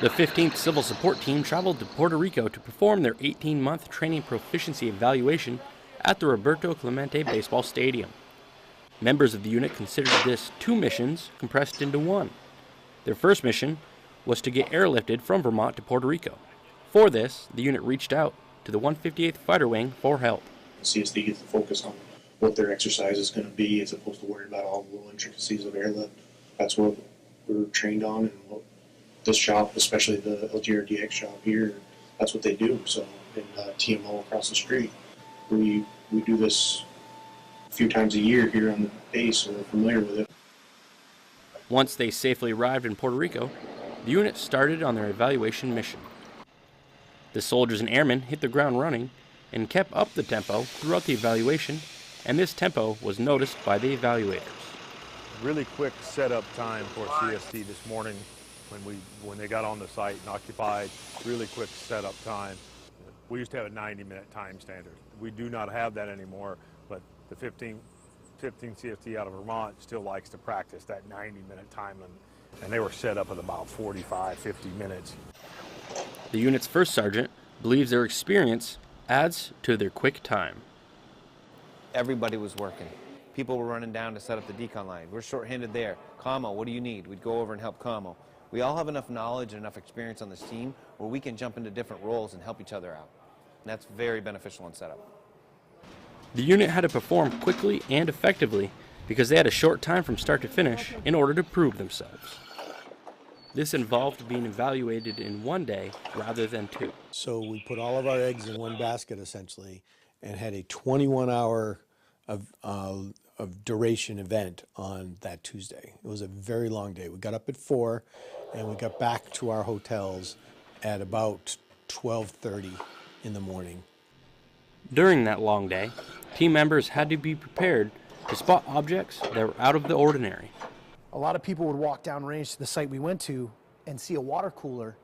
The 15th Civil Support Team traveled to Puerto Rico to perform their 18-month training proficiency evaluation at the Roberto Clemente Baseball Stadium. Members of the unit considered this two missions compressed into one. Their first mission was to get airlifted from Vermont to Puerto Rico. For this, the unit reached out to the 158th Fighter Wing for help. CST gets to focus on what their exercise is going to be as opposed to worrying about all the little intricacies of airlift. That's what we're trained on, and what this shop, especially the LGRDX shop here, that's what they do. So in TMO across the street, we do this a few times a year here on the base, so we're familiar with it. Once they safely arrived in Puerto Rico, the unit started on their evaluation mission. The soldiers and airmen hit the ground running and kept up the tempo throughout the evaluation, and this tempo was noticed by the evaluators. Really quick setup time for CST this morning when they got on the site and occupied. Really quick setup time. We used to have a 90-minute time standard. We do not have that anymore, but the 15 CST out of Vermont still likes to practice that 90-minute time limit, and they were set up at about 45, 50 minutes. The unit's first sergeant believes their experience adds to their quick time. Everybody was working. People were running down to set up the decon line. We're short-handed there. Commo, what do you need? We'd go over and help Commo. We all have enough knowledge and enough experience on this team where we can jump into different roles and help each other out. And that's very beneficial in setup. The unit had to perform quickly and effectively because they had a short time from start to finish in order to prove themselves. This involved being evaluated in one day rather than two. So we put all of our eggs in one basket essentially and had a 21-hour of duration event on that Tuesday. It was a very long day. We got up at 4 and we got back to our hotels at about 12:30 in the morning. During that long day, team members had to be prepared to spot objects that were out of the ordinary. A lot of people would walk down range to the site we went to and see a water cooler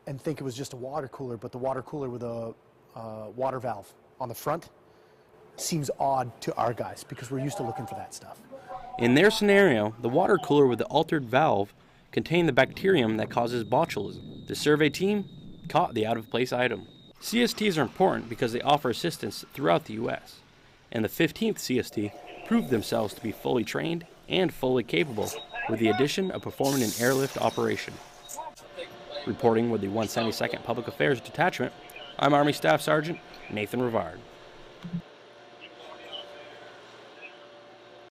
and think it was just a water cooler, but the water cooler with a water valve on the front seems odd to our guys because we're used to looking for that stuff. In their scenario, the water cooler with the altered valve contained the bacterium that causes botulism. The survey team caught the out-of-place item. CSTs are important because they offer assistance throughout the U.S., and the 15th CST proved themselves to be fully trained and fully capable with the addition of performing an airlift operation. Reporting with the 172nd Public Affairs Detachment, I'm Army Staff Sergeant Nathan Rivard.